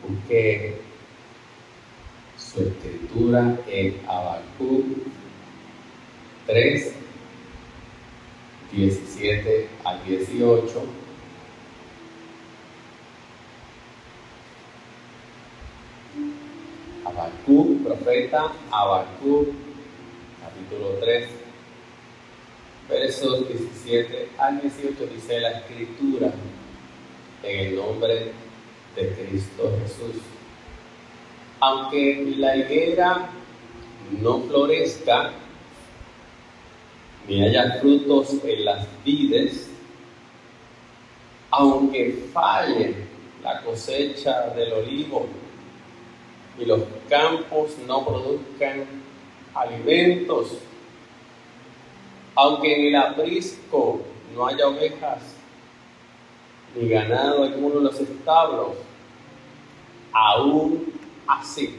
Busque su escritura en Habacuc 3, 17 al 18. Habacuc, profeta Habacuc, capítulo 3, versos 17 al 18, dice la escritura en el nombre de Cristo Jesús. Aunque la higuera no florezca, ni haya frutos en las vides, aunque falle la cosecha del olivo y los campos no produzcan alimentos, aunque en el aprisco no haya ovejas ni ganado alguno en los establos, aún así,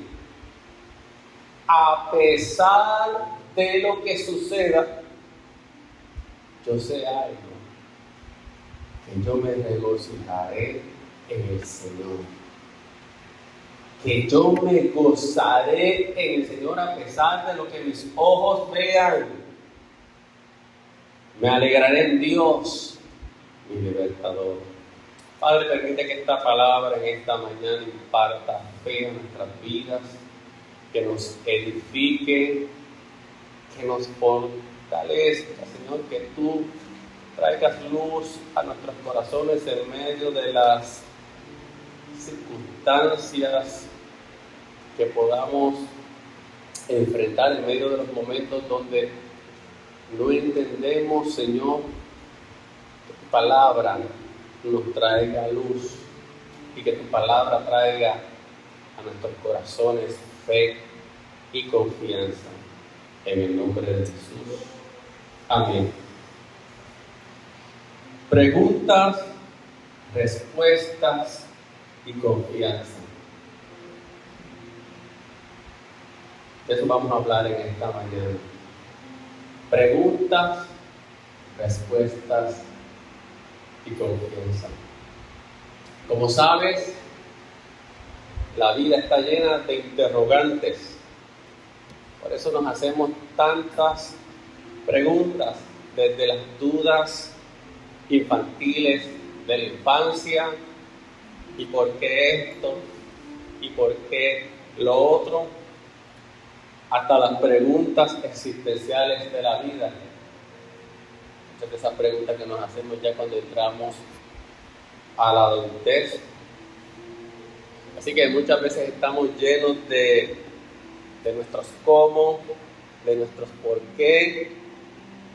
a pesar de lo que suceda, yo sé algo, que yo me regocijaré en el Señor, que yo me gozaré en el Señor a pesar de lo que mis ojos vean. Me alegraré en Dios, mi libertador. Padre, permite que esta palabra en esta mañana imparta fe en nuestras vidas, que nos edifique, que nos fortalezca, Señor, que tú traigas luz a nuestros corazones en medio de las circunstancias que podamos enfrentar, en medio de los momentos donde no entendemos, Señor, que tu palabra nos traiga luz y que tu palabra traiga a nuestros corazones fe y confianza. En el nombre de Jesús. Amén. Preguntas, respuestas y confianza. De eso vamos a hablar en esta mañana. Preguntas, respuestas y confianza. Como sabes, la vida está llena de interrogantes. Por eso nos hacemos tantas preguntas, desde las dudas infantiles de la infancia, y por qué esto, y por qué lo otro, hasta las preguntas existenciales de la vida. Muchas de esas preguntas que nos hacemos ya cuando entramos a la adultez. Así que muchas veces estamos llenos de nuestros cómo, de nuestros por qué,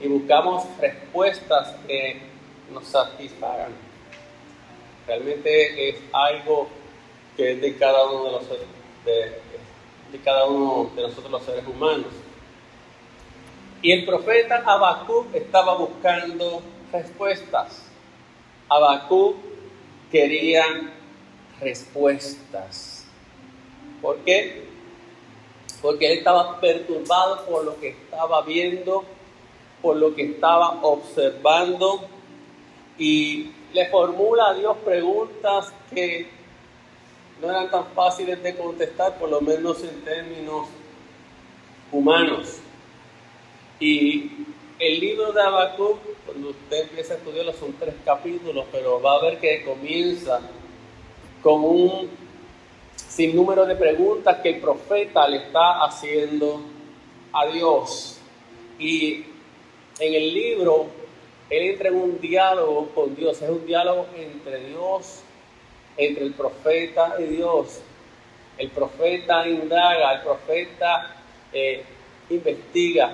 y buscamos respuestas que nos satisfagan. Realmente es algo que es de cada uno de nosotros los seres humanos. Y el profeta Habacuc estaba buscando respuestas. Habacuc quería respuestas. ¿Por qué? Porque él estaba perturbado por lo que estaba viendo, por lo que estaba observando, y le formula a Dios preguntas que no eran tan fáciles de contestar, por lo menos en términos humanos. Y el libro de Habacuc, cuando usted empieza a estudiarlo, son 3 capítulos, pero va a ver que comienza con un sinnúmero de preguntas que el profeta le está haciendo a Dios. Y en el libro, él entra en un diálogo con Dios. Es un diálogo entre Dios, entre el profeta y Dios. El profeta indaga, el profeta investiga,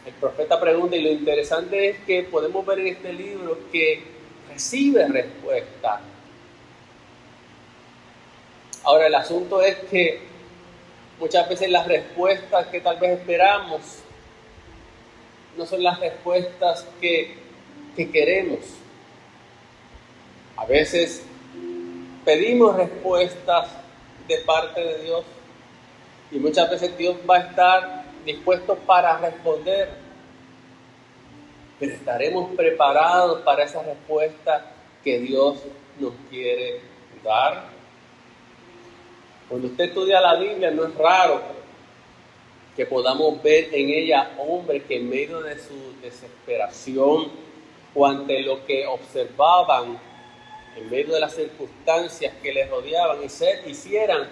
el profeta pregunta, y lo interesante es que podemos ver en este libro que recibe respuesta. Ahora, el asunto es que muchas veces las respuestas que tal vez esperamos no son las respuestas que queremos. A veces pedimos respuestas de parte de Dios, y muchas veces Dios va a estar dispuesto para responder, pero estaremos preparados para esa respuesta que Dios nos quiere dar. Cuando usted estudia la Biblia, no es raro que podamos ver en ella hombres que en medio de su desesperación o ante lo que observaban, en medio de las circunstancias que les rodeaban, hicieran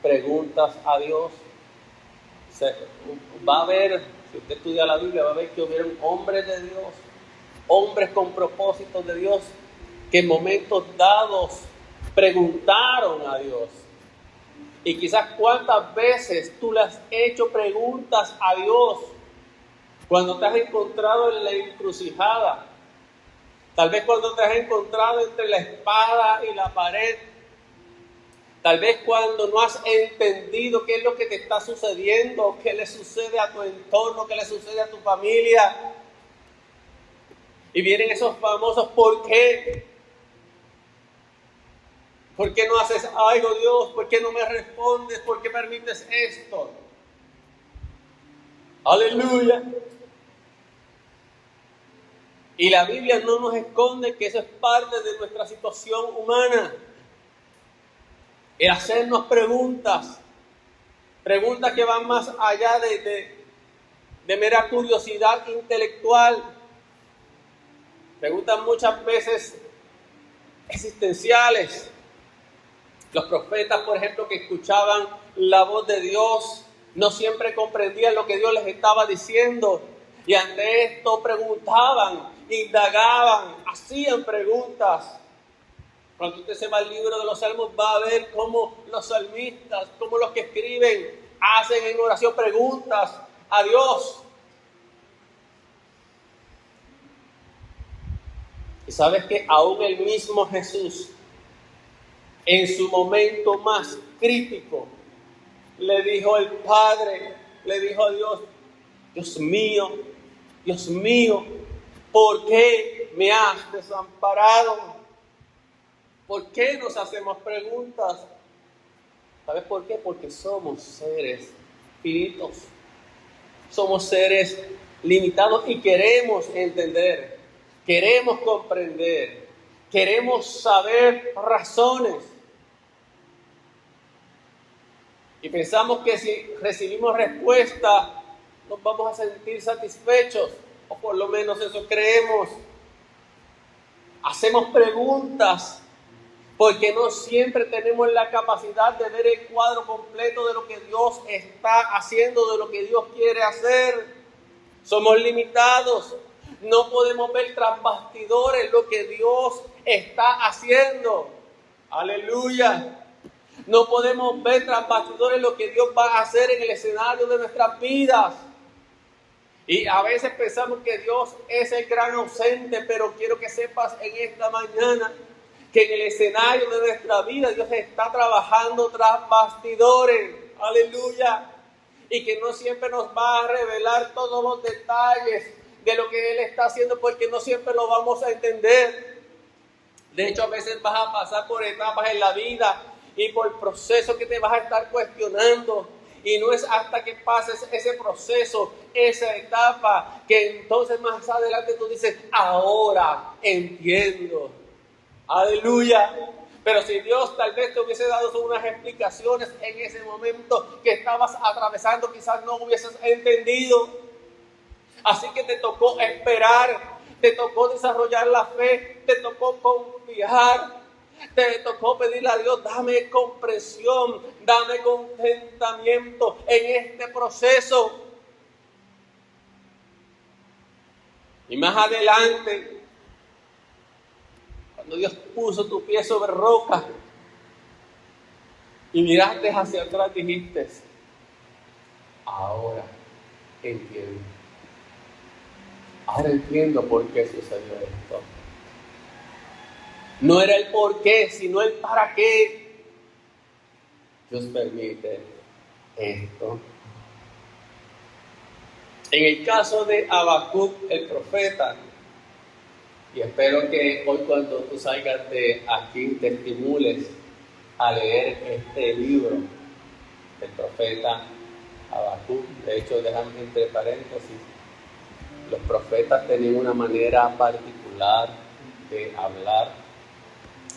preguntas a Dios. Va a ver, si usted estudia la Biblia, va a ver que hubieron hombres de Dios, hombres con propósitos de Dios, que en momentos dados preguntaron a Dios. Y quizás cuántas veces tú le has hecho preguntas a Dios cuando te has encontrado en la encrucijada. Tal vez cuando te has encontrado entre la espada y la pared. Tal vez cuando no has entendido qué es lo que te está sucediendo, qué le sucede a tu entorno, qué le sucede a tu familia. Y vienen esos famosos ¿por qué? ¿Por qué no haces algo, Dios? ¿Por qué no me respondes? ¿Por qué permites esto? Aleluya. Y la Biblia no nos esconde que eso es parte de nuestra situación humana. El hacernos preguntas que van más allá de mera curiosidad intelectual. Preguntas muchas veces existenciales. Los profetas, por ejemplo, que escuchaban la voz de Dios, no siempre comprendían lo que Dios les estaba diciendo. Y ante esto preguntaban, indagaban, hacían preguntas. Cuando usted se va al libro de los Salmos, va a ver cómo los salmistas, cómo los que escriben, hacen en oración preguntas a Dios. Y sabes que aún el mismo Jesús, en su momento más crítico, le dijo al Padre, le dijo a Dios, Dios mío, ¿por qué me has desamparado? ¿Por qué nos hacemos preguntas? ¿Sabes por qué? Porque somos seres finitos, somos seres limitados y queremos entender, queremos comprender, queremos saber razones. Y pensamos que si recibimos respuesta, nos vamos a sentir satisfechos, o por lo menos eso creemos. Hacemos preguntas porque no siempre tenemos la capacidad de ver el cuadro completo de lo que Dios está haciendo, de lo que Dios quiere hacer. Somos limitados, no podemos ver tras bastidores lo que Dios está haciendo. Aleluya. No podemos ver tras bastidores lo que Dios va a hacer en el escenario de nuestras vidas. Y a veces pensamos que Dios es el gran ausente, pero quiero que sepas en esta mañana que en el escenario de nuestra vida Dios está trabajando tras bastidores. Aleluya. Y que no siempre nos va a revelar todos los detalles de lo que Él está haciendo, porque no siempre lo vamos a entender. De hecho, a veces vas a pasar por etapas en la vida y por procesos que te vas a estar cuestionando. Y no es hasta que pases ese proceso, esa etapa, que entonces más adelante tú dices, ahora entiendo. Aleluya. Pero si Dios tal vez te hubiese dado unas explicaciones en ese momento que estabas atravesando, quizás no hubieses entendido. Así que te tocó esperar, te tocó desarrollar la fe, te tocó confiar, te tocó pedirle a Dios, dame comprensión, dame contentamiento en este proceso. Y más adelante, cuando Dios puso tu pie sobre roca y miraste hacia atrás, dijiste, ahora entiendo. Ahora entiendo por qué sucedió esto. No era el por qué, sino el para qué. Dios permite esto. En el caso de Habacuc, el profeta, y espero que hoy cuando tú salgas de aquí te estimules a leer este libro del profeta Habacuc. De hecho, déjame entre paréntesis, los profetas tenían una manera particular de hablar.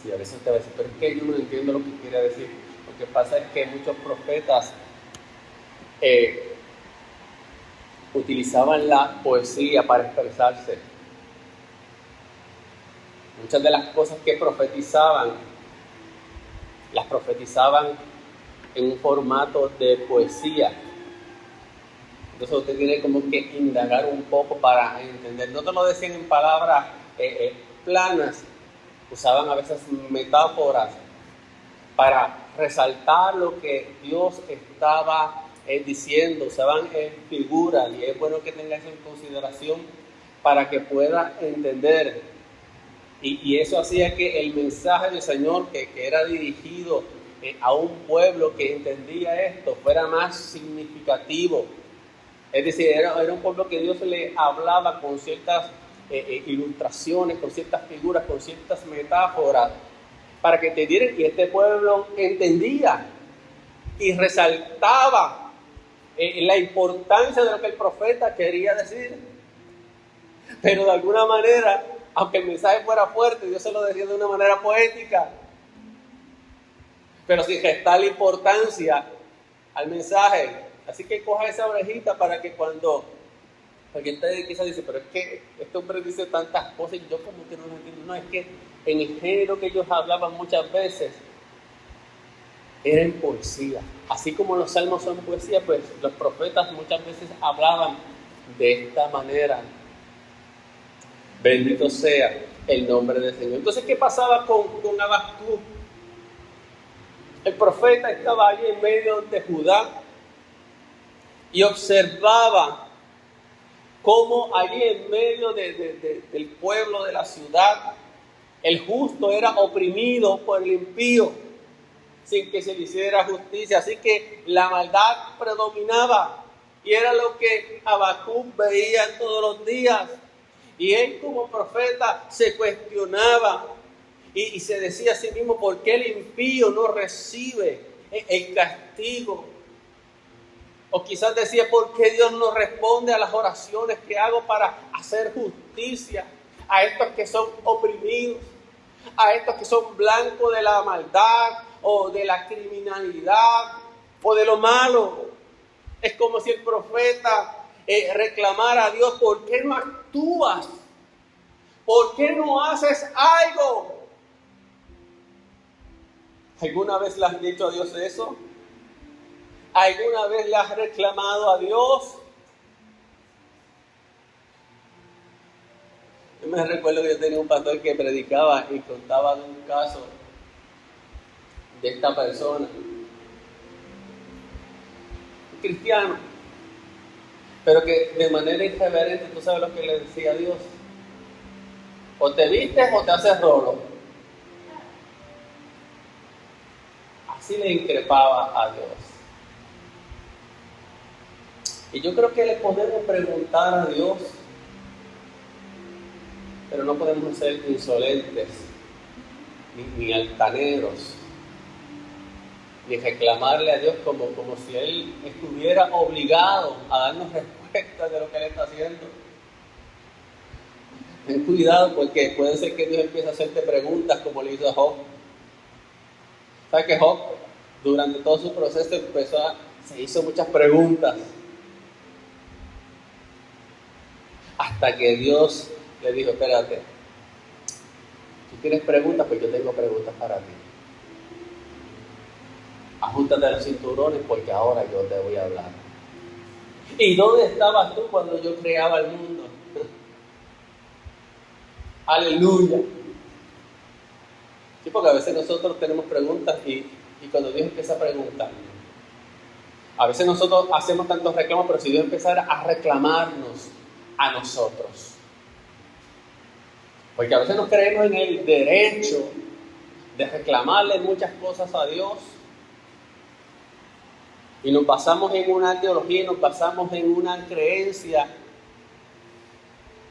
Y a veces te va a decir, pero es que yo no entiendo lo que quiere decir. que pasa es que muchos profetas utilizaban la poesía para expresarse. Muchas de las cosas que profetizaban, las profetizaban en un formato de poesía. Entonces usted tiene como que indagar un poco para entender. No te lo decían en palabras planas, usaban a veces metáforas para resaltar lo que Dios estaba diciendo, usaban figuras, y es bueno que tengas eso en consideración para que puedas entender. Y eso hacía que el mensaje del Señor, que era dirigido a un pueblo que entendía esto, fuera más significativo. Es decir, era un pueblo que Dios le hablaba con ciertas ilustraciones, con ciertas figuras, con ciertas metáforas, para que entendieran, y este pueblo entendía y resaltaba la importancia de lo que el profeta quería decir. Pero de alguna manera, aunque el mensaje fuera fuerte, Dios se lo decía de una manera poética, pero sin restar la importancia al mensaje. Así que coja esa orejita para que cuando alguien te quizás dice, pero es que este hombre dice tantas cosas y yo como que no lo entiendo. No, es que en el género que ellos hablaban muchas veces era en poesía. Así como los salmos son poesía, pues los profetas muchas veces hablaban de esta manera. Bendito sea el nombre del Señor. Entonces, ¿qué pasaba con Habacuc? El profeta estaba allí en medio de Judá y observaba cómo allí en medio del pueblo, de la ciudad, el justo era oprimido por el impío sin que se le hiciera justicia. Así que la maldad predominaba y era lo que Habacuc veía todos los días. Y él como profeta se cuestionaba y se decía a sí mismo, ¿por qué el impío no recibe el castigo? O quizás decía, ¿por qué Dios no responde a las oraciones que hago para hacer justicia a estos que son oprimidos, a estos que son blancos de la maldad o de la criminalidad o de lo malo? Es como si el profeta reclamara a Dios, ¿por qué no actúas? ¿Por qué no haces algo? ¿Alguna vez le has dicho a Dios eso? ¿Alguna vez le has reclamado a Dios? Yo me recuerdo que yo tenía un pastor que predicaba y contaba de un caso de esta persona, un cristiano, pero que de manera irreverente, tú sabes lo que le decía a Dios: o te vistes o te haces rolo. Así le increpaba a Dios. Y yo creo que le podemos preguntar a Dios, pero no podemos ser insolentes, ni altaneros, ni reclamarle a Dios como si Él estuviera obligado a darnos respuesta de lo que Él está haciendo. Ten cuidado, porque puede ser que Dios empiece a hacerte preguntas como le hizo a Job. ¿Sabes que Job, durante todo su proceso, se hizo muchas preguntas? Hasta que Dios le dijo, espérate, tú tienes preguntas, pues yo tengo preguntas para ti. Ajústate los cinturones porque ahora yo te voy a hablar. ¿Y dónde estabas tú cuando yo creaba el mundo? Aleluya. Sí, porque a veces nosotros tenemos preguntas y cuando Dios empieza a preguntar, a veces nosotros hacemos tantos reclamos, pero si Dios empezara a reclamarnos a nosotros, porque a veces nos creemos en el derecho de reclamarle muchas cosas a Dios y nos basamos en una teología, nos basamos en una creencia.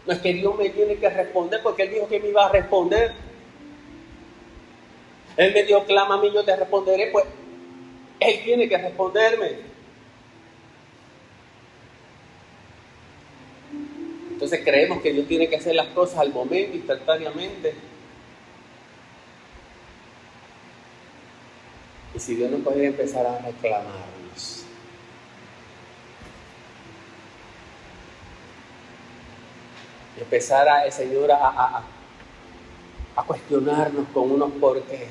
No es que Dios me tiene que responder porque Él dijo que me iba a responder. Él me dijo, clama a mí, yo te responderé. Pues Él tiene que responderme. Entonces creemos que Dios tiene que hacer las cosas al momento, instantáneamente. Y si Dios no puede empezar a reclamarnos. Y empezar el Señor a cuestionarnos con unos por qué.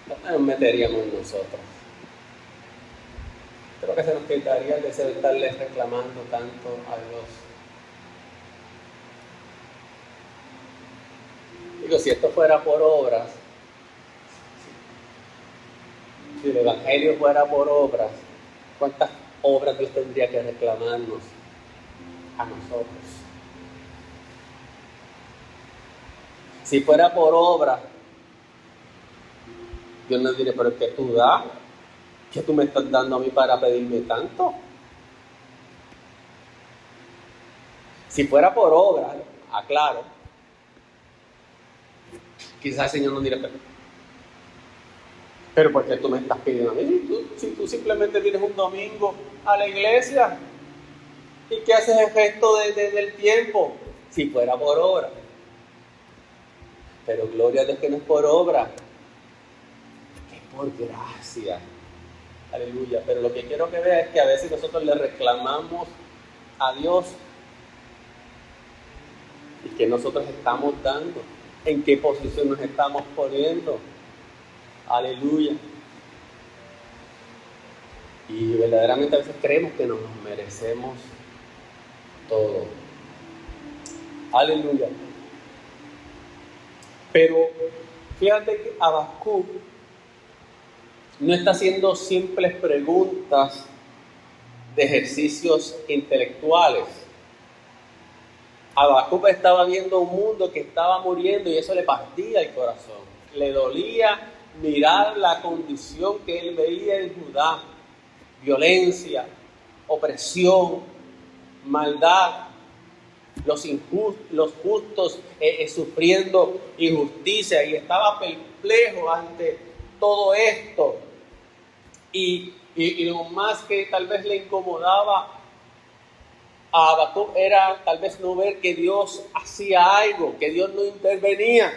¿Dónde nos meteríamos nosotros? Creo que se nos quitaría el deseo de estarle reclamando tanto a Dios. Digo, si esto fuera por obras, si el Evangelio fuera por obras, ¿cuántas obras Dios tendría que reclamarnos a nosotros? Si fuera por obras, Dios nos diría, pero ¿qué tú das? ¿Qué tú me estás dando a mí para pedirme tanto? Si fuera por obras, aclaro, quizás el Señor nos dirá, pero ¿por qué tú me estás pidiendo a mí? Si tú simplemente vienes un domingo a la iglesia y que haces el gesto del tiempo, si fuera por obra. Pero gloria a Dios que no es por obra, que es por gracia. Aleluya. Pero lo que quiero que veas es que a veces nosotros le reclamamos a Dios y que nosotros estamos dando, en qué posición nos estamos poniendo. Aleluya. Y verdaderamente a veces creemos que nos merecemos todo. Aleluya. Pero fíjate que Habacuc no está haciendo simples preguntas de ejercicios intelectuales. Habacuc estaba viendo un mundo que estaba muriendo y eso le partía el corazón. Le dolía mirar la condición que él veía en Judá: violencia, opresión, maldad, los justos sufriendo injusticia, y estaba perplejo ante todo esto. Y lo más que tal vez le incomodaba a Habacuc era tal vez no ver que Dios hacía algo, que Dios no intervenía.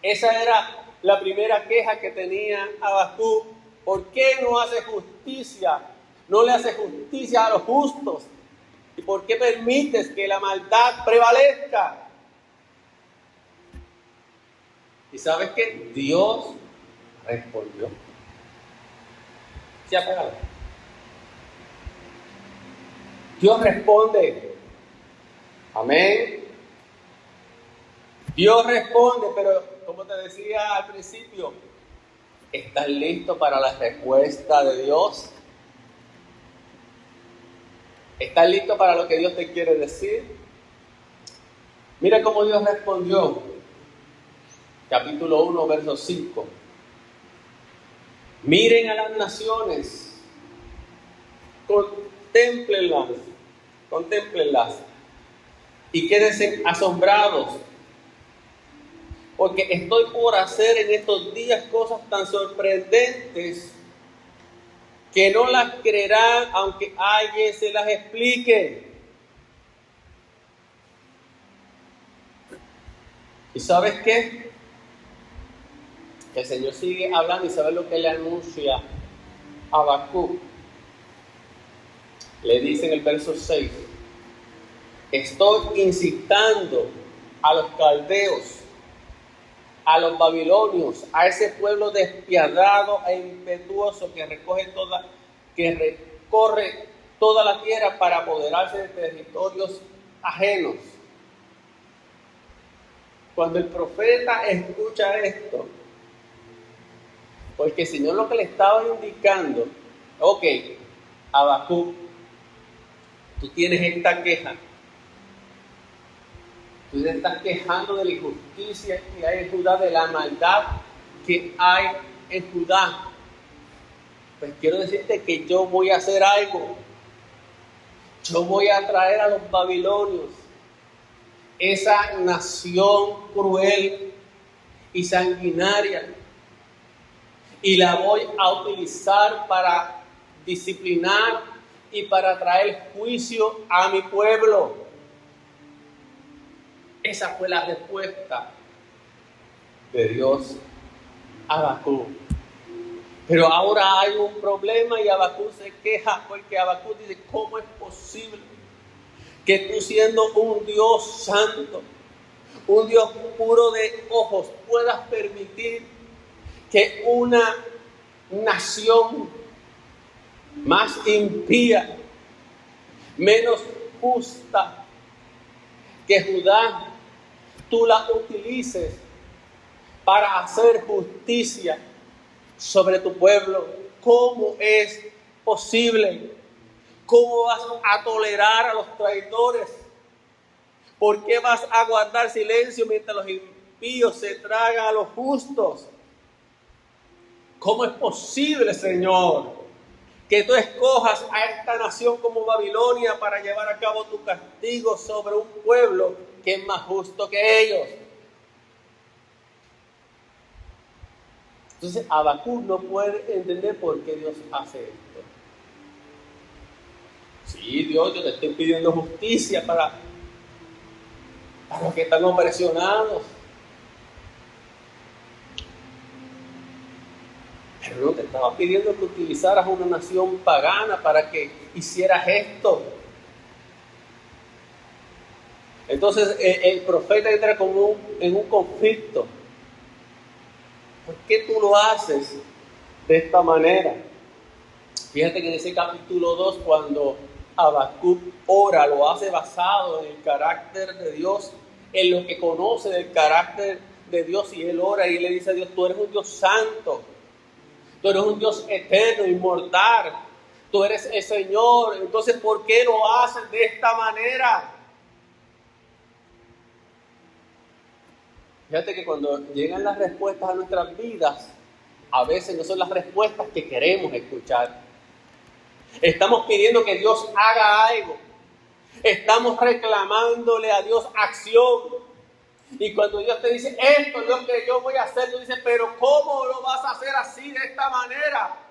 Esa era la primera queja que tenía Habacuc. ¿Por qué no hace justicia? No le hace justicia a los justos. ¿Y por qué permites que la maldad prevalezca? ¿Y sabes qué? Dios respondió. ¿Se ha pegado? Dios responde. Amén. Dios responde, pero como te decía al principio, ¿estás listo para la respuesta de Dios? ¿Estás listo para lo que Dios te quiere decir? Mira cómo Dios respondió. Capítulo 1, verso 5. Miren a las naciones, contémplenlas y quédense asombrados, porque estoy por hacer en estos días cosas tan sorprendentes que no las creerán aunque alguien se las explique. ¿Y sabes qué? Que el Señor sigue hablando, y ¿sabes lo que le anuncia a Habacuc? Le dice en el verso 6: estoy incitando a los caldeos, a los babilonios, a ese pueblo despiadado e impetuoso que recorre toda la tierra para apoderarse de territorios ajenos. Cuando el profeta escucha esto, porque el Señor lo que le estaba indicando, ok, Habacuc, tú tienes esta queja. Tú te estás quejando de la injusticia que hay en Judá, de la maldad que hay en Judá. Pues quiero decirte que yo voy a hacer algo. Yo voy a traer a los babilonios, esa nación cruel y sanguinaria, y la voy a utilizar para disciplinar y para traer juicio a mi pueblo. Esa fue la respuesta de Dios a Habacuc. Pero ahora hay un problema y Habacuc se queja porque Habacuc dice, ¿cómo es posible que tú, siendo un Dios santo, un Dios puro de ojos, puedas permitir que una nación más impía, menos justa que Judá, tú la utilices para hacer justicia sobre tu pueblo? ¿Cómo es posible? ¿Cómo vas a tolerar a los traidores? ¿Por qué vas a guardar silencio mientras los impíos se tragan a los justos? ¿Cómo es posible, Señor, que tú escojas a esta nación como Babilonia para llevar a cabo tu castigo sobre un pueblo que es más justo que ellos? Entonces Habacuc no puede entender por qué Dios hace esto. Sí, Dios, yo te estoy pidiendo justicia para los que están opresionados. Pero no te estaba pidiendo que utilizaras una nación pagana para que hicieras esto. Entonces el profeta entra como en un conflicto. ¿Por qué tú lo haces de esta manera? Fíjate que en ese capítulo 2, cuando Habacuc ora, lo hace basado en el carácter de Dios, en lo que conoce del carácter de Dios, y él ora y le dice a Dios, tú eres un Dios santo, tú eres un Dios eterno, inmortal, tú eres el Señor. Entonces, ¿por qué lo haces de esta manera? Fíjate que cuando llegan las respuestas a nuestras vidas, a veces no son las respuestas que queremos escuchar. Estamos pidiendo que Dios haga algo. Estamos reclamándole a Dios acción. Y cuando Dios te dice, esto es lo que yo voy a hacer, tú dices, pero ¿cómo lo vas a hacer así, de esta manera?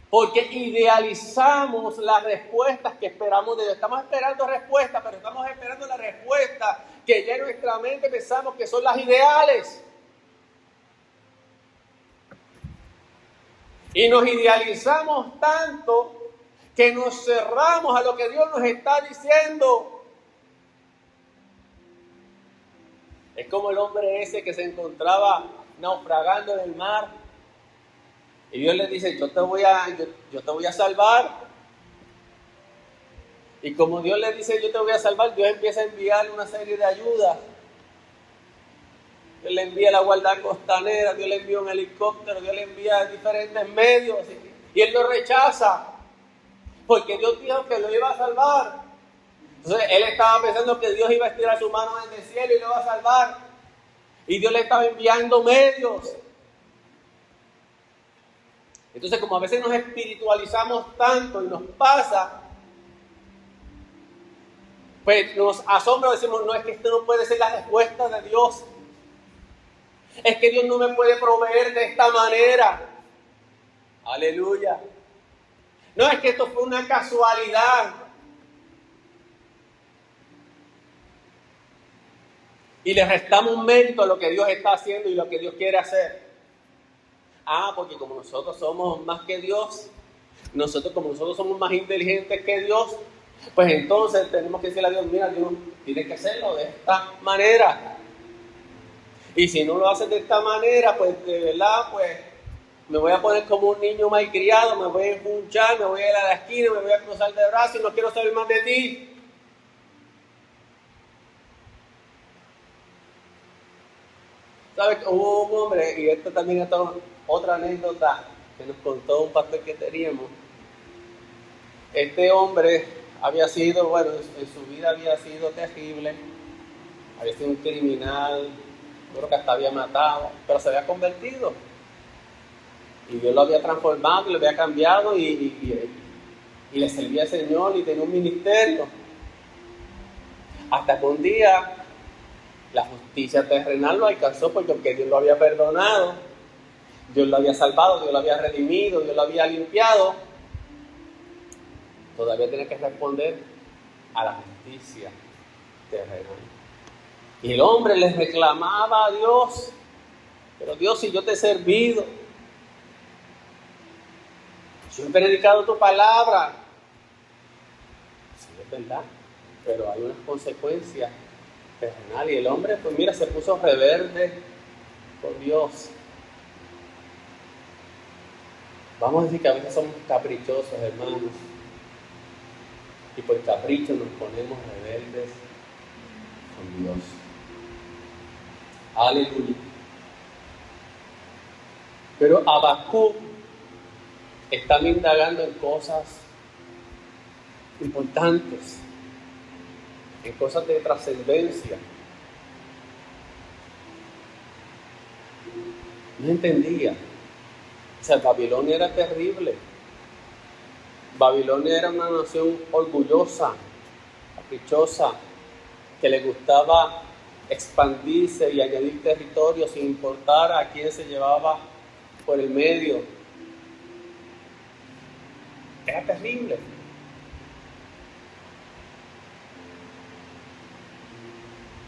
Porque idealizamos las respuestas que esperamos de Dios. Estamos esperando respuestas, pero estamos esperando la respuesta que ya en nuestra mente pensamos que son las ideales. Y nos idealizamos tanto que nos cerramos a lo que Dios nos está diciendo. Es como el hombre ese que se encontraba naufragando en el mar. Y Dios le dice, yo te voy a salvar. Y como Dios le dice, yo te voy a salvar, Dios empieza a enviarle una serie de ayudas. Dios le envía la Guardia Costanera, Dios le envía un helicóptero, Dios le envía diferentes medios. Y él lo rechaza. Porque Dios dijo que lo iba a salvar. Entonces él estaba pensando que Dios iba a estirar su mano desde el cielo y lo iba a salvar. Y Dios le estaba enviando medios. Entonces, como a veces nos espiritualizamos tanto y nos pasa, pues nos asombra, decimos, no, es que esto no puede ser la respuesta de Dios. Es que Dios no me puede proveer de esta manera. Aleluya. No, es que esto fue una casualidad. Y le restamos un mérito a lo que Dios está haciendo y lo que Dios quiere hacer. Porque como nosotros somos más que Dios, como nosotros somos más inteligentes que Dios, pues entonces tenemos que decirle a Dios, mira, Dios tiene que hacerlo de esta manera. Y si no lo haces de esta manera, pues de verdad, pues me voy a poner como un niño malcriado, me voy a empunchar, me voy a ir a la esquina, me voy a cruzar de brazos y no quiero saber más de ti. ¿Sabes? Hubo un hombre, y esto también es otra anécdota que nos contó un pastor que teníamos. Este hombre había sido, bueno, en su vida había sido terrible, había sido un criminal, creo que hasta había matado, pero se había convertido. Y Dios lo había transformado y lo había cambiado y le servía al Señor y tenía un ministerio. Hasta que un día la justicia terrenal lo alcanzó porque Dios lo había perdonado, Dios lo había salvado, Dios lo había redimido, Dios lo había limpiado. Todavía tiene que responder a la justicia terrenal. Y el hombre les reclamaba a Dios, pero Dios, si yo te he servido, yo he predicado tu palabra. Sí, es verdad, pero hay unas consecuencias terrenales. Y el hombre, pues mira, se puso rebelde con Dios. Vamos a decir que a veces somos caprichosos, hermanos. Y por capricho nos ponemos rebeldes con Dios. Aleluya. Pero Habacuc está indagando en cosas importantes, en cosas de trascendencia. No entendía. O sea, Babilonia era terrible. Babilonia era una nación orgullosa, caprichosa, que le gustaba expandirse y añadir territorio sin importar a quién se llevaba por el medio. Era terrible.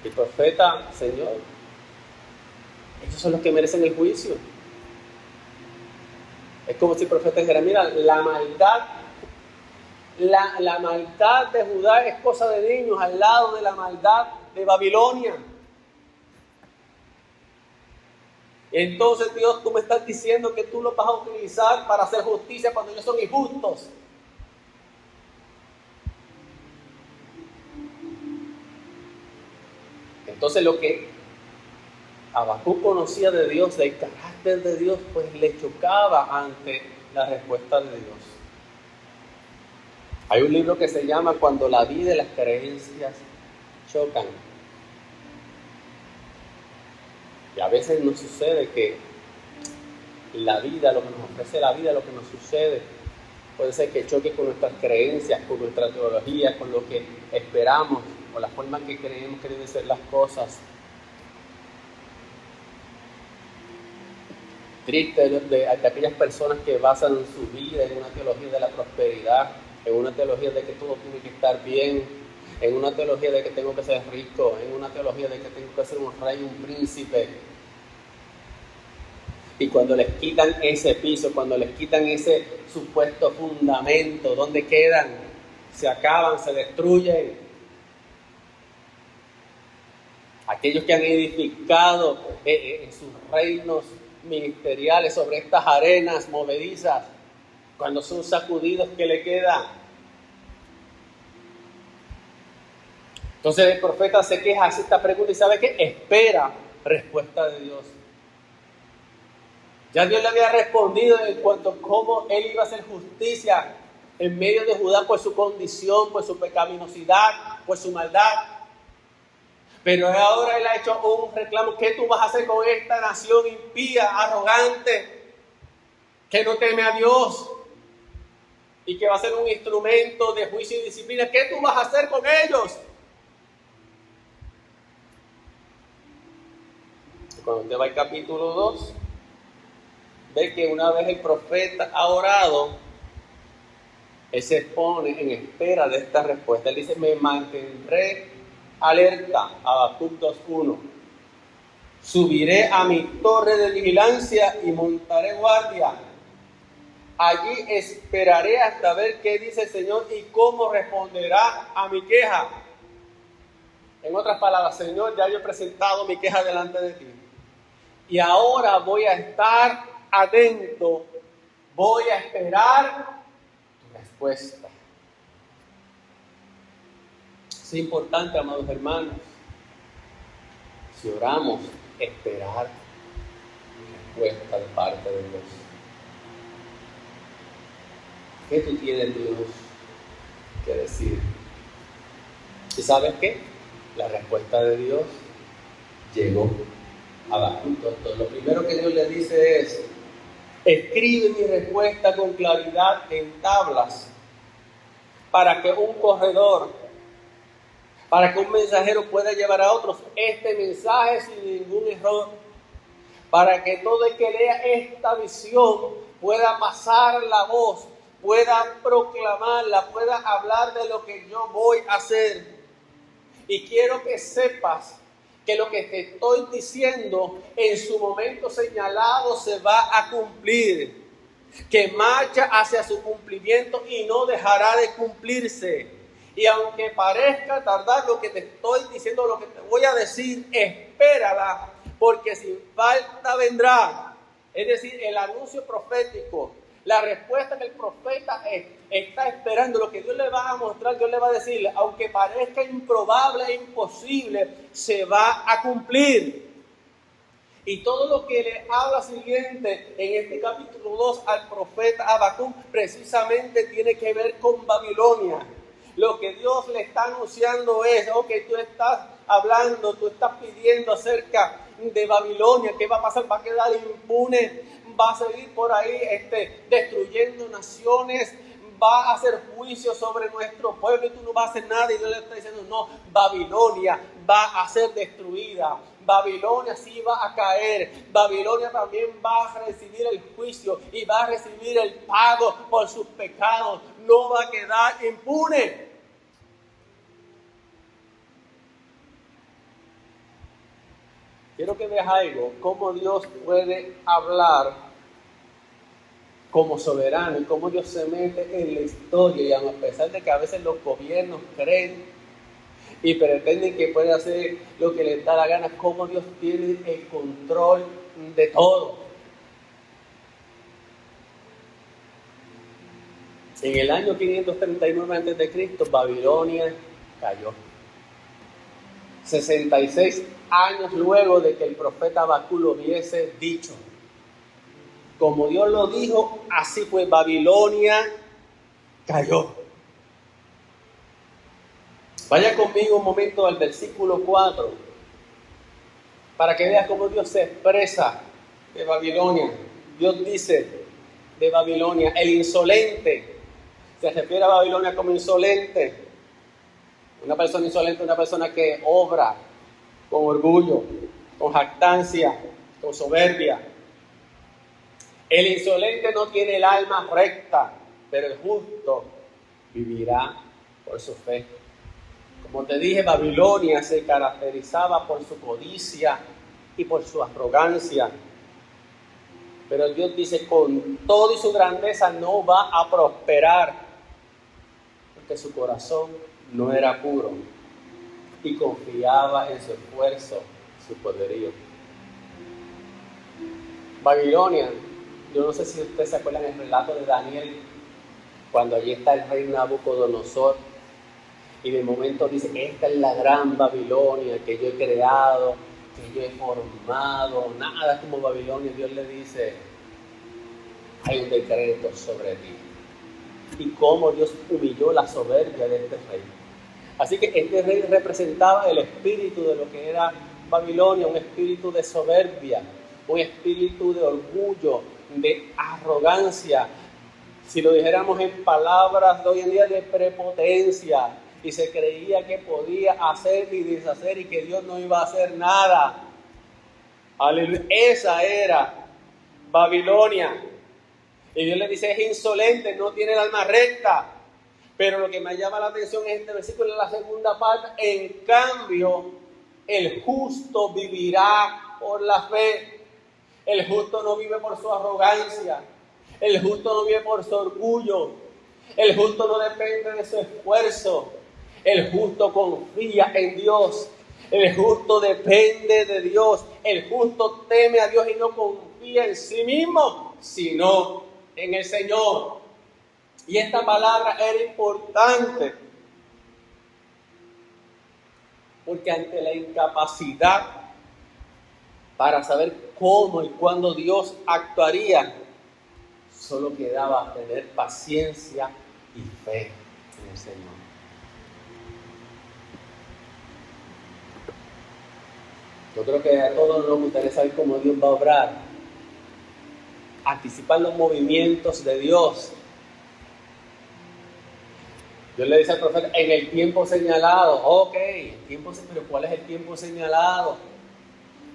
El profeta, Señor, ellos son los que merecen el juicio. Es como si el profeta dijera, mira, la maldad de Judá es cosa de niños al lado de la maldad de Babilonia. Entonces, Dios, tú me estás diciendo que tú los vas a utilizar para hacer justicia cuando ellos son injustos. Entonces, lo que Habacuc conocía de Dios, del carácter de Dios, pues le chocaba ante la respuesta de Dios. Hay un libro que se llama Cuando la vida y las creencias chocan. Y a veces nos sucede que la vida, lo que nos ofrece la vida, lo que nos sucede, puede ser que choque con nuestras creencias, con nuestra teología, con lo que esperamos, con la forma en que creemos que deben ser las cosas. Triste de aquellas personas que basan su vida en una teología de la prosperidad, en una teología de que todo tiene que estar bien, en una teología de que tengo que ser rico, en una teología de que tengo que ser un rey, un príncipe. Y cuando les quitan ese piso, cuando les quitan ese supuesto fundamento, ¿dónde quedan? Se acaban, se destruyen. Aquellos que han edificado en sus reinos ministeriales sobre estas arenas movedizas, cuando son sacudidos, ¿qué le queda? Entonces el profeta se queja, hace esta pregunta y ¿sabe qué? Espera respuesta de Dios. Ya Dios le había respondido en cuanto a cómo él iba a hacer justicia en medio de Judá por su condición, por su pecaminosidad, por su maldad. Pero ahora él ha hecho un reclamo. ¿Qué tú vas a hacer con esta nación impía, arrogante, que no teme a Dios y que va a ser un instrumento de juicio y disciplina? ¿Qué tú vas a hacer con ellos? Cuando usted va al capítulo 2, ve que una vez el profeta ha orado, él se pone en espera de esta respuesta. Él dice, me mantendré alerta, Habacuc 2:1. Subiré a mi torre de vigilancia y montaré guardia. Allí esperaré hasta ver qué dice el Señor y cómo responderá a mi queja. En otras palabras, Señor, ya yo he presentado mi queja delante de ti. Y ahora voy a estar atento, voy a esperar tu respuesta. Es importante, amados hermanos, si oramos, esperar respuesta de parte de Dios. ¿Qué tú tienes, Dios, que decir? ¿Y sabes qué? La respuesta de Dios llegó a Habacuc. Lo primero que Dios le dice es, escribe mi respuesta con claridad en tablas, para que un corredor, para que un mensajero pueda llevar a otros este mensaje sin ningún error, para que todo el que lea esta visión pueda pasar la voz, pueda proclamarla, pueda hablar de lo que yo voy a hacer. Y quiero que sepas que lo que te estoy diciendo en su momento señalado se va a cumplir, que marcha hacia su cumplimiento y no dejará de cumplirse. Y aunque parezca tardar lo que te estoy diciendo, lo que te voy a decir, espérala, porque sin falta vendrá. Es decir, el anuncio profético, la respuesta que el profeta está esperando, lo que Dios le va a mostrar, Dios le va a decir, aunque parezca improbable e imposible, se va a cumplir. Y todo lo que le habla siguiente en este capítulo 2 al profeta Habacuc precisamente tiene que ver con Babilonia. Lo que Dios le está anunciando es, tú estás hablando, tú estás pidiendo acerca de Babilonia, ¿qué va a pasar? ¿Va a quedar impune? ¿Va a seguir por ahí destruyendo naciones? ¿Va a hacer juicio sobre nuestro pueblo y tú no vas a hacer nada? Y Dios le está diciendo, no, Babilonia va a ser destruida. Babilonia sí va a caer. Babilonia también va a recibir el juicio y va a recibir el pago por sus pecados. No va a quedar impune. Quiero que veas algo, cómo Dios puede hablar como soberano y cómo Dios se mete en la historia, y a pesar de que a veces los gobiernos creen y pretenden que puede hacer lo que les da la gana, cómo Dios tiene el control de todo. En el año 539 a.C., Babilonia cayó. 66 años luego de que el profeta Habacuc lo hubiese dicho. Como Dios lo dijo, así fue, Babilonia cayó. Vaya conmigo un momento al versículo 4, para que veas cómo Dios se expresa de Babilonia. Dios dice de Babilonia, el insolente. Se refiere a Babilonia como insolente. Una persona insolente, una persona que obra con orgullo, con jactancia, con soberbia. El insolente no tiene el alma recta, pero el justo vivirá por su fe. Como te dije, Babilonia se caracterizaba por su codicia y por su arrogancia. Pero Dios dice, con todo y su grandeza no va a prosperar, porque su corazón no era puro y confiaba en su esfuerzo, su poderío. Babilonia, yo no sé si ustedes se acuerdan el relato de Daniel, cuando allí está el rey Nabucodonosor, y de momento dice, esta es la gran Babilonia que yo he creado, que yo he formado, nada como Babilonia. Dios le dice, hay un decreto sobre ti. Y cómo Dios humilló la soberbia de este rey. Así que este rey representaba el espíritu de lo que era Babilonia, un espíritu de soberbia, un espíritu de orgullo, de arrogancia. Si lo dijéramos en palabras de hoy en día, de prepotencia. Y se creía que podía hacer y deshacer y que Dios no iba a hacer nada. Aleluya. Esa era Babilonia. Y Dios le dice, es insolente, no tiene el alma recta. Pero lo que me llama la atención es este versículo, en la segunda parte. En cambio, el justo vivirá por la fe. El justo no vive por su arrogancia. El justo no vive por su orgullo. El justo no depende de su esfuerzo. El justo confía en Dios. El justo depende de Dios. El justo teme a Dios y no confía en sí mismo, sino en el Señor. Y esta palabra era importante, porque ante la incapacidad para saber cómo y cuándo Dios actuaría, solo quedaba tener paciencia y fe en el Señor. Yo creo que a todos nos gustaría saber cómo Dios va a obrar, anticipar los movimientos de Dios. Dios le dice al profeta, en el tiempo señalado. Pero ¿cuál es el tiempo señalado?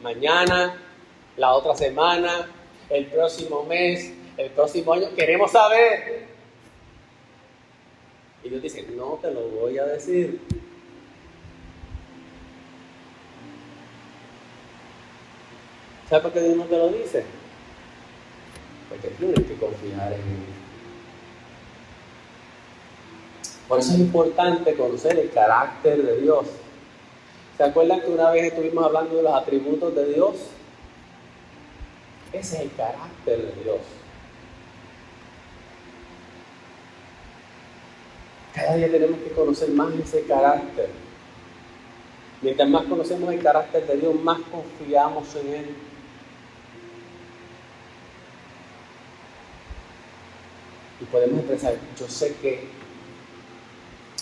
Mañana, la otra semana, el próximo mes, el próximo año. Queremos saber. Y Dios dice, no te lo voy a decir. ¿Sabes por qué Dios no te lo dice? Porque tienes que confiar en Él. Por eso es importante conocer el carácter de Dios. ¿Se acuerdan que una vez estuvimos hablando de los atributos de Dios? Ese es el carácter de Dios. Cada día tenemos que conocer más ese carácter. Mientras más conocemos el carácter de Dios, más confiamos en Él. Y podemos expresar, yo sé que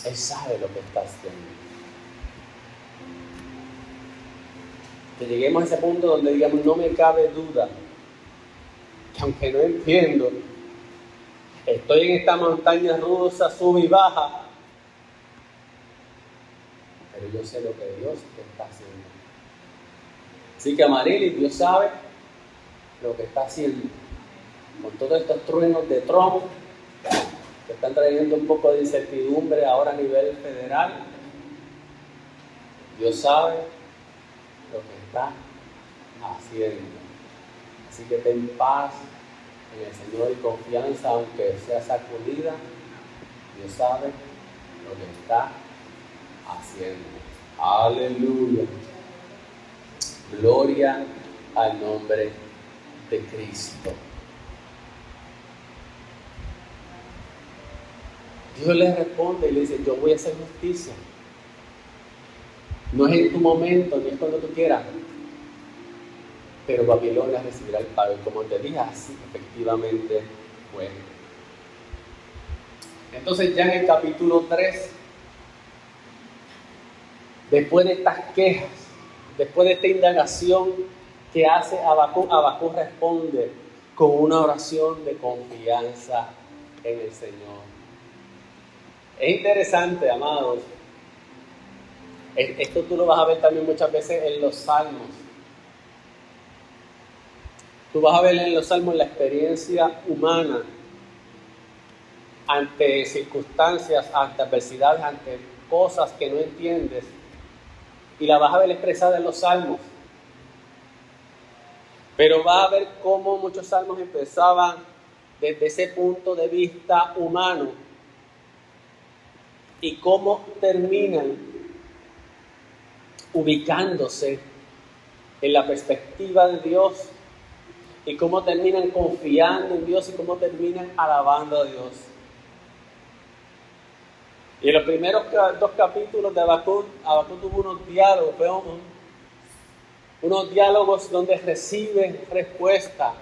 Él sabe lo que está haciendo. Que lleguemos a ese punto donde digamos, no me cabe duda, que aunque no entiendo, estoy en esta montaña rusa, sube y baja, pero yo sé lo que Dios está haciendo. Así que Amarilis, Dios sabe lo que está haciendo. Con todos estos truenos de Trump, que están trayendo un poco de incertidumbre ahora a nivel federal, Dios sabe lo que está haciendo. Así que ten paz en el Señor y confianza, aunque sea sacudida. Dios sabe lo que está haciendo. Aleluya. Gloria al nombre de Cristo. Dios le responde y le dice, yo voy a hacer justicia. No es en tu momento, ni es cuando tú quieras, pero Babilonia recibirá el pago. Y como te dije, así efectivamente fue. Entonces ya en el capítulo 3, después de estas quejas, después de esta indagación que hace Habacuc responde con una oración de confianza en el Señor. Es interesante, amados. Esto tú lo vas a ver también muchas veces en los salmos. Tú vas a ver en los salmos la experiencia humana ante circunstancias, ante adversidades, ante cosas que no entiendes. Y la vas a ver expresada en los salmos. Pero vas a ver cómo muchos salmos empezaban desde ese punto de vista humano y cómo terminan ubicándose en la perspectiva de Dios y cómo terminan confiando en Dios y cómo terminan alabando a Dios. Y en los primeros 2 capítulos de Habacuc tuvo unos diálogos, unos diálogos donde recibe respuesta.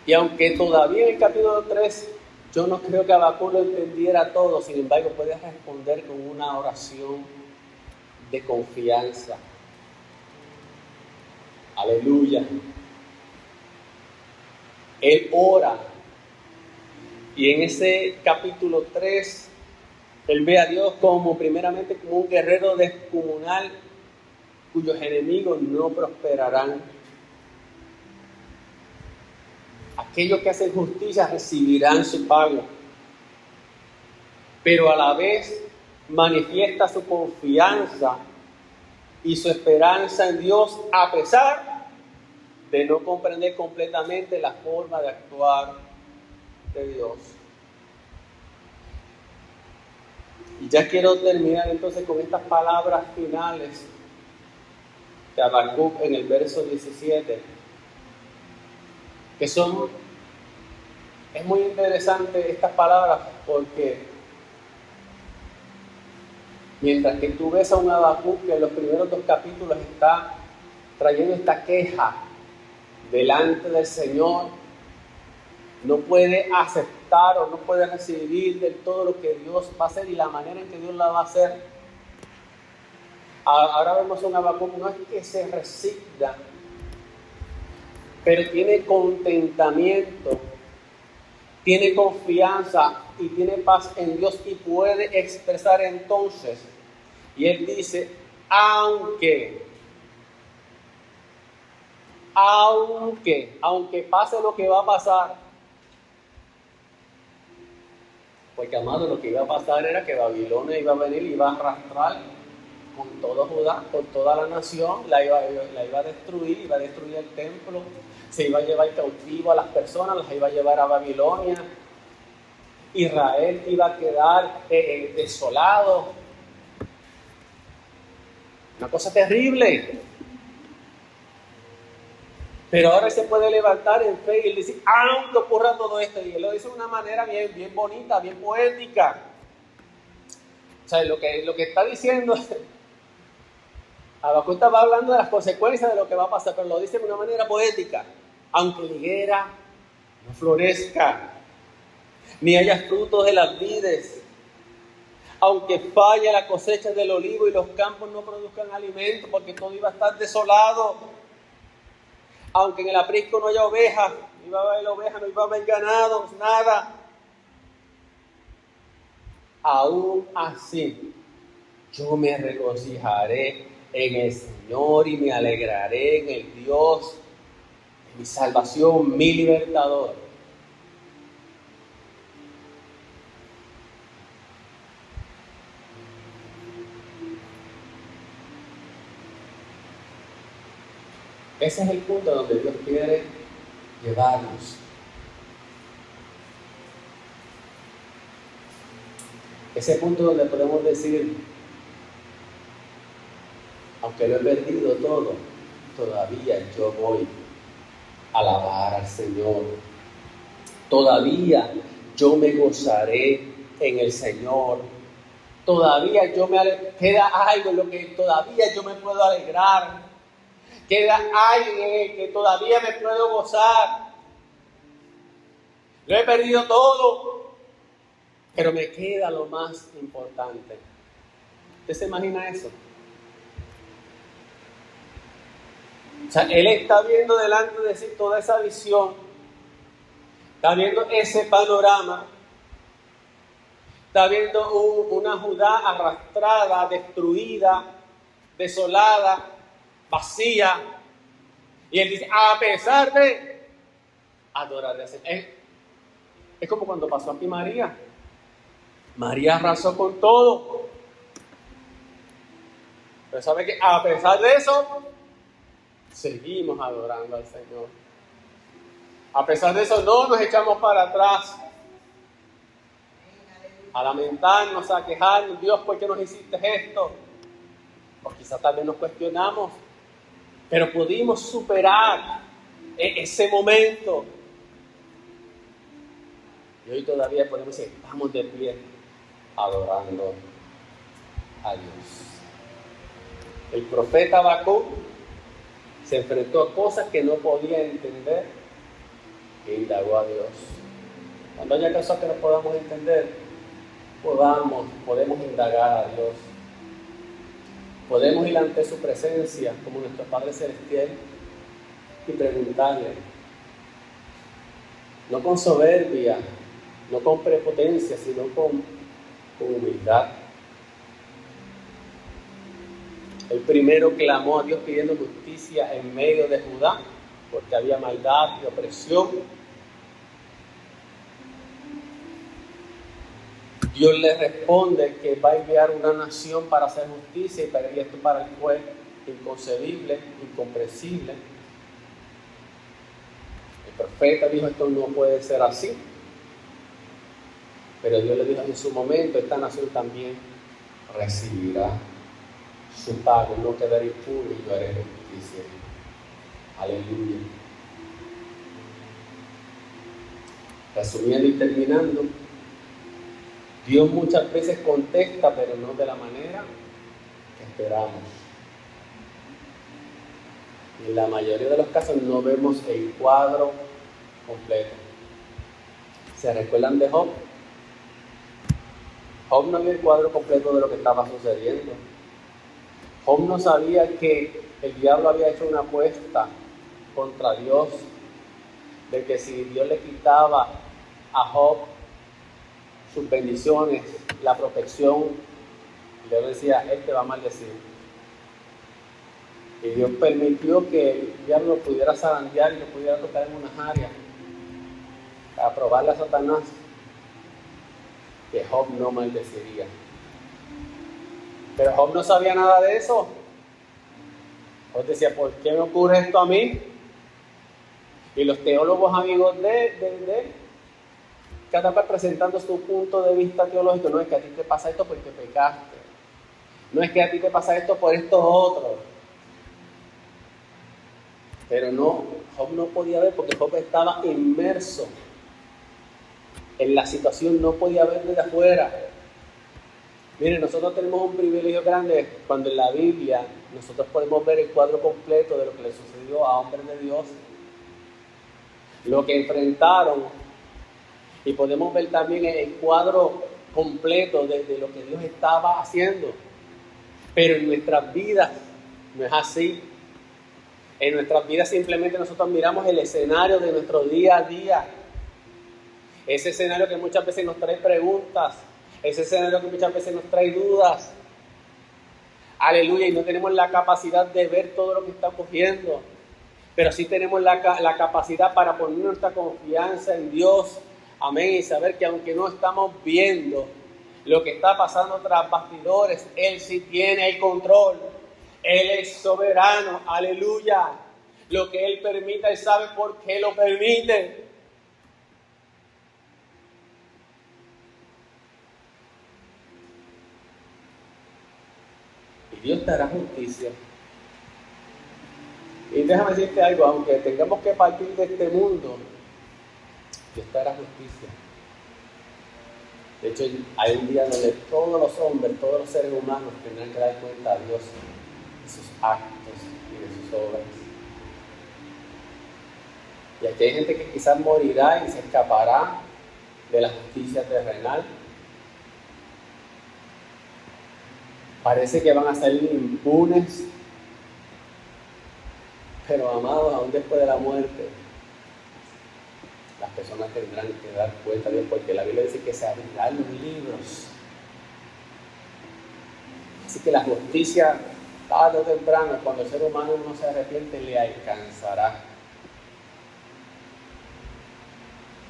Y aunque todavía en el capítulo 3 yo no creo que Habacuc lo entendiera todo, sin embargo puede responder con una oración de confianza. Aleluya. Él ora. Y en ese capítulo 3, él ve a Dios primeramente como un guerrero descomunal cuyos enemigos no prosperarán. Aquellos que hacen justicia recibirán su pago. Pero a la vez manifiesta su confianza y su esperanza en Dios a pesar de no comprender completamente la forma de actuar de Dios. Y ya quiero terminar entonces con estas palabras finales de Habacuc en el verso 17, que es muy interesante estas palabras porque mientras que tú ves a un Habacuc que en los primeros 2 capítulos está trayendo esta queja delante del Señor, no puede aceptar o no puede recibir del todo lo que Dios va a hacer y la manera en que Dios la va a hacer. Ahora vemos a un Habacuc, no es que se resigna, pero tiene contentamiento, tiene confianza y tiene paz en Dios y puede expresar entonces. Y él dice, aunque pase lo que va a pasar, porque amado, lo que iba a pasar era que Babilonia iba a venir y iba a arrastrar con todo Judá, con toda la nación, la iba a destruir, iba a destruir el templo, se iba a llevar cautivo a las personas, las iba a llevar a Babilonia. Israel iba a quedar desolado. Una cosa terrible. Pero ahora se puede levantar en fe y él dice, aunque ocurra todo esto, y él lo dice de una manera bien bonita, bien poética. O sea, lo que está diciendo, Habacuc estaba hablando de las consecuencias de lo que va a pasar, pero lo dice de una manera poética. Aunque la higuera no florezca, ni haya frutos de las vides, aunque falle la cosecha del olivo y los campos no produzcan alimento, porque todo iba a estar desolado. Aunque en el aprisco no haya ovejas, no iba a haber ovejas, no iba a haber ganados, nada. Aún así, yo me regocijaré en el Señor y me alegraré en el Dios de mi salvación, mi libertador. Ese es el punto donde Dios quiere llevarnos. Ese punto donde podemos decir, aunque lo he perdido todo, todavía yo voy a alabar al Señor. Todavía yo me gozaré en el Señor. Todavía queda algo en lo que todavía yo me puedo alegrar. Queda alguien en el que todavía me puedo gozar. Lo he perdido todo, pero me queda lo más importante. ¿Usted se imagina eso? O sea, él está viendo delante de sí toda esa visión, está viendo ese panorama, está viendo una Judá arrastrada, destruida, desolada, vacía, y él dice, a pesar de adorar a Señor. Es como cuando pasó aquí María. María arrasó con todo, pero sabe que a pesar de eso seguimos adorando al Señor. A pesar de eso no nos echamos para atrás a lamentarnos, a quejarnos, Dios, ¿por qué nos hiciste esto? O quizás tal vez nos cuestionamos, pero pudimos superar ese momento. Y hoy todavía podemos decir, estamos de pie adorando a Dios. El profeta Habacuc se enfrentó a cosas que no podía entender e indagó a Dios. Cuando haya cosas que no podamos entender, podemos indagar a Dios. Podemos ir ante su presencia como nuestro Padre Celestial y preguntarle, no con soberbia, no con prepotencia, sino con humildad. El primero clamó a Dios pidiendo justicia en medio de Judá, porque había maldad y opresión. Dios le responde que va a enviar una nación para hacer justicia, y esto para él fue inconcebible, incomprensible. El profeta dijo, esto no puede ser así. Pero Dios le dijo, en su momento esta nación también recibirá su pago, no quedará impune y yo haré justicia. Aleluya. Resumiendo y terminando, Dios muchas veces contesta, pero no de la manera que esperamos. Y en la mayoría de los casos no vemos el cuadro completo. ¿Se recuerdan de Job? Job no vio el cuadro completo de lo que estaba sucediendo. Job no sabía que el diablo había hecho una apuesta contra Dios, de que si Dios le quitaba a Job sus bendiciones, la protección, Dios decía, él te va a maldecir. Y Dios permitió que el diablo lo pudiera zarandear y lo pudiera tocar en unas áreas para probarle a Satanás que Job no maldeciría. Pero Job no sabía nada de eso. Job decía, ¿por qué me ocurre esto a mí? Y los teólogos amigos de él, cada vez presentando su punto de vista teológico, no es que a ti te pasa esto porque pecaste. No es que a ti te pasa esto por estos otros. Pero no, Job no podía ver porque Job estaba inmerso en la situación, no podía ver desde afuera. Miren, nosotros tenemos un privilegio grande cuando en la Biblia nosotros podemos ver el cuadro completo de lo que le sucedió a hombres de Dios, lo que enfrentaron, y podemos ver también el cuadro completo de lo que Dios estaba haciendo. Pero en nuestras vidas no es así. En nuestras vidas simplemente nosotros miramos el escenario de nuestro día a día. Ese escenario que muchas veces nos trae preguntas. Ese escenario que muchas veces nos trae dudas. Aleluya, y no tenemos la capacidad de ver todo lo que está ocurriendo. Pero sí tenemos la capacidad para poner nuestra confianza en Dios. Amén, y saber que aunque no estamos viendo lo que está pasando tras bastidores, Él sí tiene el control. Él es soberano, aleluya. Lo que Él permita, Él sabe por qué lo permite. Y Dios te hará justicia. Y déjame decirte algo, aunque tengamos que partir de este mundo, Dios te hará justicia. De hecho, hay un día donde todos los hombres, todos los seres humanos tendrán que dar cuenta a Dios de sus actos y de sus obras. Y aquí hay gente que quizás morirá y se escapará de la justicia terrenal. Parece que van a salir impunes, pero amados, aún después de la muerte, las personas tendrán que dar cuenta a Dios, porque la Biblia dice que se abrirán los libros. Así que la justicia, tarde o temprano, cuando el ser humano no se arrepiente, le alcanzará.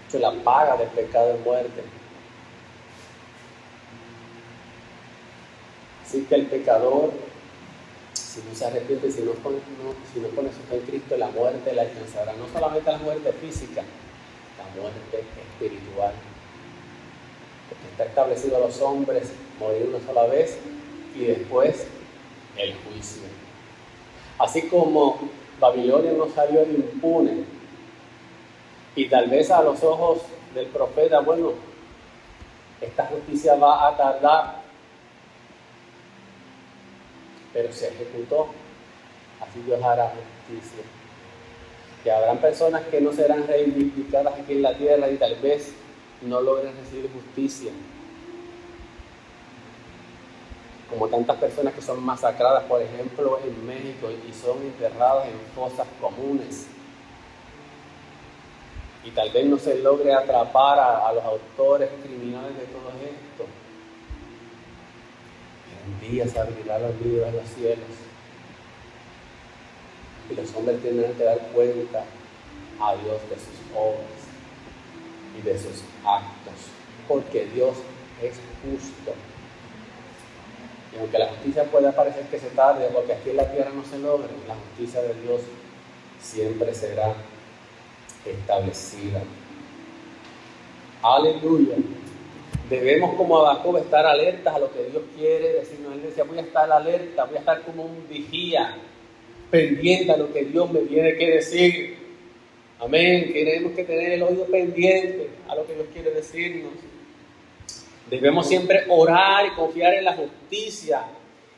De hecho, la paga del pecado es muerte. Así que el pecador, si no se arrepiente, si no pone su fe en Cristo, la muerte le alcanzará. No solamente la muerte física, la muerte espiritual. Porque está establecido a los hombres morir una sola vez y después el juicio. Así como Babilonia no salió impune, y tal vez a los ojos del profeta, bueno, esta justicia va a tardar, pero se ejecutó. Así Dios hará justicia. Que habrán personas que no serán reivindicadas aquí en la tierra y tal vez no logren recibir justicia. Como tantas personas que son masacradas, por ejemplo, en México, y son enterradas en fosas comunes. Y tal vez no se logre atrapar a los autores criminales de todo esto. Un día se abrirán los libros de los cielos y los hombres tendrán que dar cuenta a Dios de sus obras y de sus actos, porque Dios es justo. Y aunque la justicia pueda parecer que se tarde, porque aquí en la tierra no se logra, la justicia de Dios siempre será establecida. Aleluya. Debemos, como Habacuc, estar alertas a lo que Dios quiere decirnos. Él decía, voy a estar alerta, voy a estar como un vigía, pendiente a lo que Dios me tiene que decir. Amén. Tenemos que tener el oído pendiente a lo que Dios quiere decirnos. Debemos siempre orar y confiar en la justicia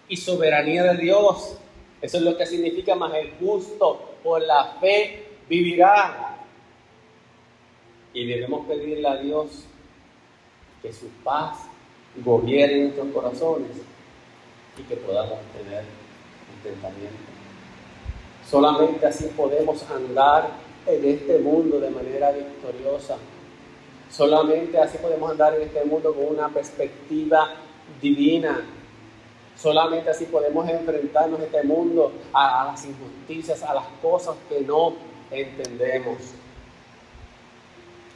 y soberanía de Dios. Eso es lo que significa: más el justo por la fe vivirá. Y debemos pedirle a Dios que su paz gobierne nuestros corazones y que podamos tener contentamiento. Solamente así podemos andar en este mundo de manera victoriosa. Solamente así podemos andar en este mundo con una perspectiva divina. Solamente así podemos enfrentarnos a este mundo, a las injusticias, a las cosas que no entendemos.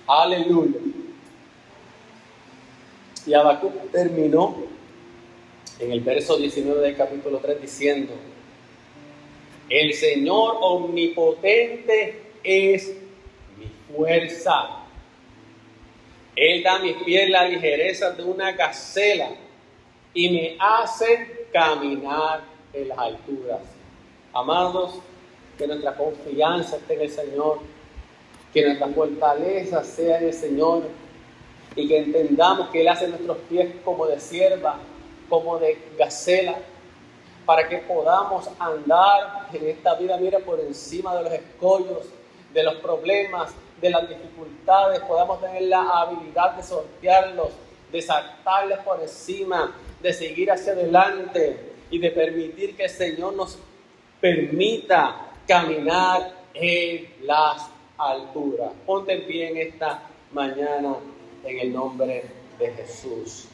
Aleluya. Y Habacuc terminó en el verso 19 del capítulo 3 diciendo: el Señor omnipotente es mi fuerza. Él da a mis pies la ligereza de una gacela y me hace caminar en las alturas. Amados, que nuestra confianza esté en el Señor, que nuestra fortaleza sea en el Señor y que entendamos que Él hace nuestros pies como de sierva, como de gacela, para que podamos andar en esta vida, mira, por encima de los escollos, de los problemas, de las dificultades, podamos tener la habilidad de sortearlos, de saltarles por encima, de seguir hacia adelante y de permitir que el Señor nos permita caminar en las alturas. Ponte en pie en esta mañana en el nombre de Jesús.